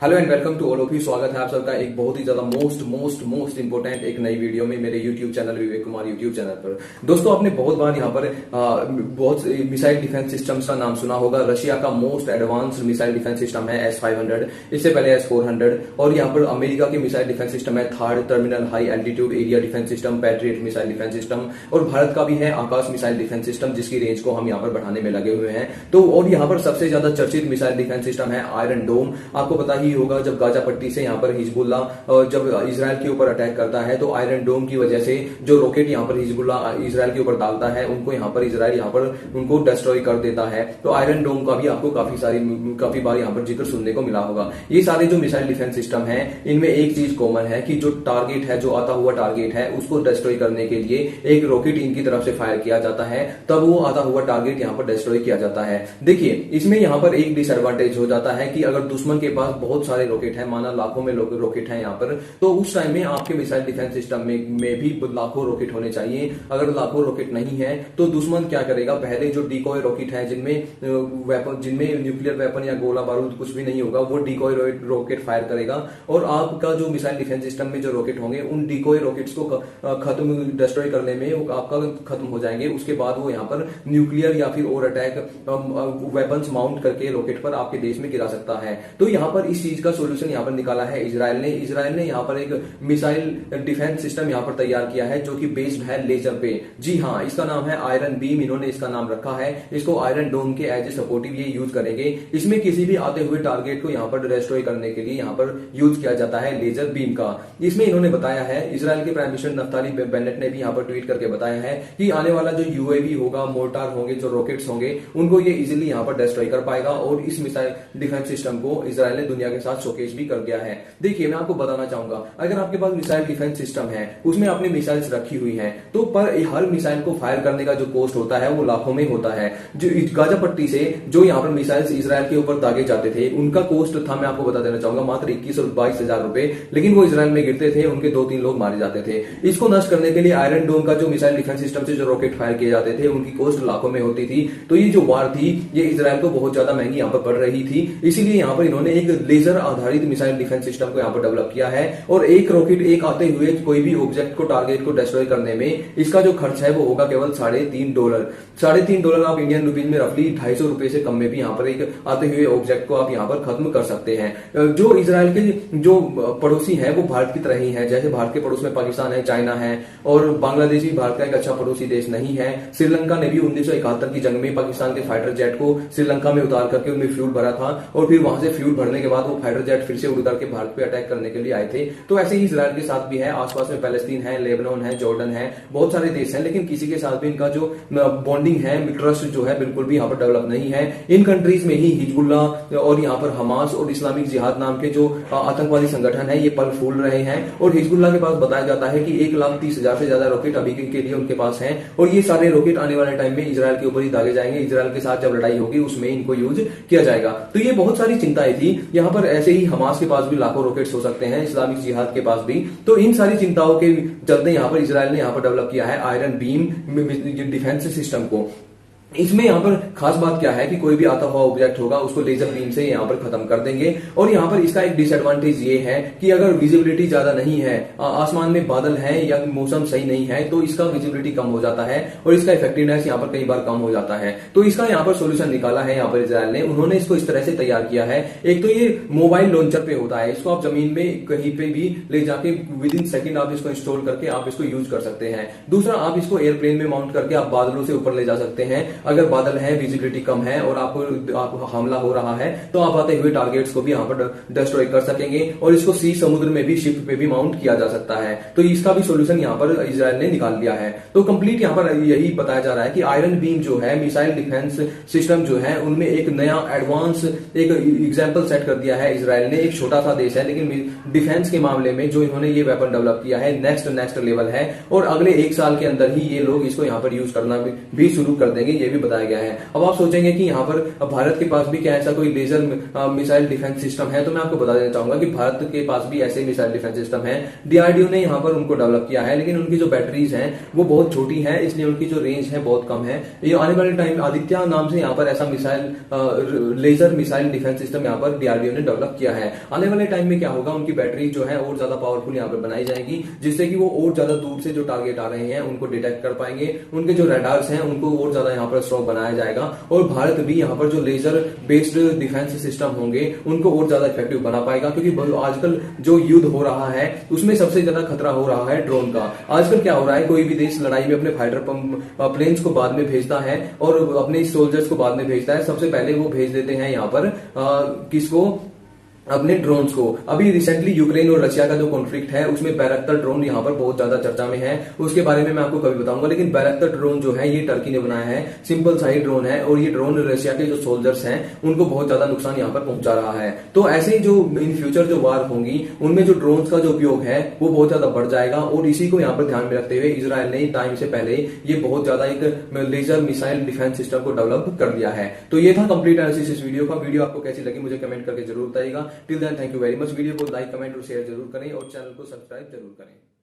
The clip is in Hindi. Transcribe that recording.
Hello and welcome to all of you. स्वागत है आप सबका एक बहुत ही ज्यादा मोस्ट इंपोर्टेंट एक नई वीडियो में मेरे YouTube channel Vivek Kumar YouTube channel पर। दोस्तों, आपने बहुत बार यहाँ पर बहुत मिसाइल डिफेंस सिस्टम्स का नाम सुना होगा। रशिया का most advanced missile defence system है S-500, इससे पहले S-400, और यहाँ पर अमेरिका के मिसाइल डिफेंस सिस्टम है third terminal high altitude area defence system, patriot missile defence system, और भारत का भी है आकाश मिसाइल डिफेंस सिस्टम, जिसकी रेंज को हम यहाँ पर बढ़ाने में लगे हुए हैं। तो और यहाँ पर सबसे ज्यादा चर्चित मिसाइल डिफेंस सिस्टम है आयरन डोम। आपको पता ही होगा, जब गाजा पट्टी से यहाँ पर हिजबुल्ला जब इजराइल के ऊपर अटैक करता है तो आयरन डोम की वजह से जो रॉकेट यहाँ पर हिजबुल्ला इजराइल के ऊपर डालता है उनको यहाँ पर इजराइल यहाँ पर उनको डिस्ट्रॉय कर देता है। तो आयरन डोम का भी आपको काफी बार यहाँ पर जिक्र सुनने को मिला होगा। ये सारे जो मिसाइल डिफेंस सिस्टम है इनमें एक चीज कॉमन है कि जो टारगेट है, जो आता हुआ टारगेट है, उसको डिस्ट्रॉय करने के लिए एक रॉकेट इनकी तरफ से फायर किया जाता है, तब वो आता हुआ टारगेट यहाँ पर डिस्ट्रॉय किया जाता है। देखिए, इसमें यहाँ पर एक डिसएडवांटेज हो जाता है कि अगर दुश्मन के पास बहुत सारे रॉकेट है, माना लाखों में रॉकेट है यहाँ पर, तो उस टाइम में आपके मिसाइल डिफेंस सिस्टम में भी लाखों रॉकेट होने चाहिए। अगर लाखों रॉकेट नहीं है तो दुश्मन क्या करेगा, पहले जो डिकॉय रॉकेट है जिनमें न्यूक्लियर वेपन या गोला बारूद कुछ भी नहीं होगा, वो डिकॉय रॉकेट फायर करेगा और आपका जो मिसाइल डिफेंस सिस्टम में जो रॉकेट होंगे उन डिकॉय रॉकेट्स को खत्म डिस्ट्रॉय करने में वो आपका खत्म हो जाएंगे। उसके बाद वो यहाँ पर न्यूक्लियर या फिर और अटैक वेपन्स माउंट करके रॉकेट पर आपके देश में गिरा सकता है। तो यहाँ पर इस चीज का सोल्यूशन यहाँ पर निकाला है इजराइल ने यहाँ पर एक मिसाइल डिफेंस सिस्टम यहाँ पर तैयार किया है जो कि बेस्ड है लेजर पे। जी हाँ, इसका नाम है आयरन बीम, इन्होंने इसका नाम रखा है। इसको आयरन डोम के एज ए सपोर्टिव ये यूज करेंगे। इसमें किसी भी आते हुए टारगेट को यहाँ पर डिस्ट्रॉय करने के लिए यहाँ पर यूज किया जाता है लेजर बीम का। इसमें इन्होंने बताया है, इजराइल के प्राइम मिनिस्टर नफ्ताली बेनेट ने भी यहाँ पर ट्वीट करके बताया है कि आने वाला जो यूएवी होगा, मोर्टार होंगे, जो रॉकेट्स होंगे, उनको ये इजिली यहाँ पर डिस्ट्रॉय कर पाएगा। और इस मिसाइल डिफेंस सिस्टम को इजराइल ने दुनिया के साथ शोकेस भी कर दिया है। देखिए, मैं आपको बताना चाहूंगा, अगर आपके पास मिसाइल डिफेंस सिस्टम है, उसमें आपने मिसाइल्स रखी हुई हैं, तो पर हर मिसाइल को फायर करने का जो कॉस्ट होता है वो लाखों में होता है। जो गाजा पट्टी से जो यहाँ पर मिसाइल्स इजराइल के ऊपर दागे जाते थे, उनका कॉस्ट था, मैं आपको बता देना चाहूंगा, मात्र 21 और 22 हजार रुपए। लेकिन वो इजराइल में गिरते थे, उनके 2-3 लोग मारे जाते थे। इसको नष्ट करने के लिए आयरन डोम का जो मिसाइल डिफेंस सिस्टम से जो रॉकेट फायर किए जाते थे, उनकी कॉस्ट लाखों में होती थी। तो ये जो वार थी, ये इजराइल को बहुत ज्यादा महंगी यहाँ पर पड़ रही थी। इसीलिए यहाँ पर इन्होंने एक लेजर आधारित मिसाइल डिफेंस सिस्टम को यहाँ पर डेवलप किया है। और एक रॉकेट, एक आते हुए कोई भी ऑब्जेक्ट को, टारगेट को डिस्ट्रॉय करने में इसका जो खर्च है वो होगा केवल $3.5। $3.5 आप इंडियन रुपीज में रफली 250 रुपए से कम में भी यहाँ पर एक आते हुए ऑब्जेक्ट को आप यहाँ पर खत्म कर सकते हैं। जो इजराइल के जो पड़ोसी है वो भारत की तरह ही है। जैसे भारत के पड़ोस में पाकिस्तान है, चाइना है, और बांग्लादेश भी भारत का एक अच्छा पड़ोसी देश नहीं है। श्रीलंका ने भी 1971 की जंग में पाकिस्तान के फाइटर जेट को श्रीलंका में उतार करके उनमें फ्यूल भरा था, और फिर वहां से फ्यूल भरने के बाद वो फाइटर जेट फिर से उड़ करके भारत पे अटैक करने के लिए आए थे। तो ऐसे ही इजराइल के साथ भी है। आसपास में पैलेस्टीन है, लेबनान है, जॉर्डन है, बहुत सारे देश हैं, लेकिन किसी के साथ भी इनका जो बॉन्डिंग है, ट्रस्ट जो है, बिल्कुल भी यहाँ पर डेवलप नहीं है। इन कंट्रीज में ही हिजबुल्ला और यहाँ पर हमास और इस्लामिक जिहाद नाम के जो आतंकवादी संगठन है, ये पल फूल रहे हैं। और हिजबुल्ला के पास बताया जाता है कि 1,30,000 से ज्यादा रॉकेट अभी के लिए उनके पास हैं, और ये सारे रॉकेट आने वाले टाइम में इजराइल के ऊपर ही दागे जाएंगे। इजराइल के साथ जब लड़ाई होगी उसमें इनको यूज किया जाएगा। तो ये बहुत सारी चिंताएं थी यहाँ पर। ऐसे ही हमास के पास भी लाखों रॉकेट्स हो सकते हैं, इस्लामिक जिहाद के पास भी। तो इन सारी चिंताओं के चलते यहाँ पर इजराइल ने यहाँ पर डेवलप किया है आयरन बीम डिफेंस सिस्टम को। इसमें यहाँ पर खास बात क्या है कि कोई भी आता हुआ ऑब्जेक्ट होगा उसको लेजर बीम से यहाँ पर खत्म कर देंगे। और यहाँ पर इसका एक डिसएडवांटेज ये है कि अगर विजिबिलिटी ज्यादा नहीं है, आसमान में बादल है या मौसम सही नहीं है, तो इसका विजिबिलिटी कम हो जाता है और इसका इफेक्टिवनेस यहाँ पर कई बार कम हो जाता है। तो इसका यहाँ पर सोल्यूशन निकाला है यहाँ पर इजराइल ने। उन्होंने इसको इस तरह से तैयार किया है। एक तो ये मोबाइल लॉन्चर पे होता है, इसको आप जमीन में कहीं पे भी ले जाके विदिन सेकंड आप इसको इंस्टॉल करके आप इसको यूज कर सकते हैं। दूसरा, आप इसको एयरप्लेन में माउंट करके आप बादलों से ऊपर ले जा सकते हैं। अगर बादल है, विजिबिलिटी कम है और आपको हमला हो रहा है, तो आप आते हुए टारगेट्स को भी यहाँ पर डिस्ट्रॉय कर सकेंगे। और इसको सी समुद्र में भी, शिप पे भी माउंट किया जा सकता है। तो इसका भी सोल्यूशन यहाँ पर इजराइल ने निकाल दिया है। तो कंप्लीट यहाँ पर यही बताया जा रहा है कि आयरन बीम जो है मिसाइल डिफेंस सिस्टम जो है, उनमें एक नया एडवांस एक एग्जाम्पल सेट कर दिया है इजराइल ने। एक छोटा सा देश है, लेकिन डिफेंस के मामले में जो इन्होंने ये वेपन डेवलप किया है, नेक्स्ट लेवल है। और अगले 1 साल के अंदर ही ये लोग इसको यहाँ पर यूज करना भी शुरू कर देंगे, ये भी बताया गया है। अब आप सोचेंगे कि यहाँ पर भारत के पास भी क्या ऐसा कोई लेजर मिसाइल डिफेंस सिस्टम है, तो मैं आपको बता देना चाहूंगा कि भारत के पास भी ऐसे मिसाइल डिफेंस सिस्टम है। डीआरडीओ ने यहाँ पर उनको डेवलप किया है, लेकिन उनकी जो बैटरीज हैं वो बहुत छोटी है, इसलिए उनकी जो रेंज है बहुत कम है। ये आने वाले टाइम आदित्य नाम से यहाँ पर ऐसा missile laser missile defence system यहाँ पर डीआरडीओ ने डेवलप किया है। आने वाले टाइम में क्या होगा, उनकी बैटरी जो है और ज्यादा पावरफुल यहाँ पर बनाई जाएगी, जिससे कि वो और ज्यादा दूर से जो टारगेट आ रहे हैं उनको डिटेक्ट कर पाएंगे। उनके जो रडार्स हैं उनको और ज्यादा यहाँ पर स्ट्रॉन्ग बनाया जाएगा, और भारत भी यहाँ पर जो लेजर बेस्ड डिफेंस सिस्टम होंगे उनको और ज्यादा इफेक्टिव बना पाएगा। क्योंकि आजकल जो युद्ध हो रहा है उसमें सबसे ज्यादा खतरा हो रहा है ड्रोन का। आजकल क्या हो रहा है, कोई भी देश लड़ाई में अपने फाइटर प्लेन्स को बाद में भेजता है और अपने सोल्जर्स को बाद में भेजता है। सबसे पहले वो भेज देते हैं यहाँ पर किसको, अपने ड्रोन्स को। अभी रिसेंटली यूक्रेन और रशिया का जो कॉन्फ्लिक्ट है उसमें बैरक्टर ड्रोन यहाँ पर बहुत ज्यादा चर्चा में है, उसके बारे में मैं आपको कभी बताऊंगा। लेकिन बैरक्टर ड्रोन जो है ये टर्की ने बनाया है, सिंपल सा ही ड्रोन है, और ये ड्रोन रशिया के जो सोल्जर्स हैं उनको बहुत ज्यादा नुकसान यहाँ पर पहुंचा रहा है। तो ऐसे ही जो इन फ्यूचर जो वार होंगी उनमें जो ड्रोन्स का जो उपयोग है वो बहुत ज्यादा बढ़ जाएगा, और इसी को यहाँ पर ध्यान में रखते हुए इजराइल ने टाइम से पहले ये बहुत ज्यादा एक लेजर मिसाइल डिफेंस सिस्टम को डेवलप कर दिया है। तो ये था कंप्लीट एनालिसिस इस वीडियो का। वीडियो आपको कैसी लगी मुझे कमेंट करके जरूर बताइएगा। Till then thank you very much. Video को लाइक कमेंट और शेयर जरूर करें, और चैनल को सब्सक्राइब जरूर करें।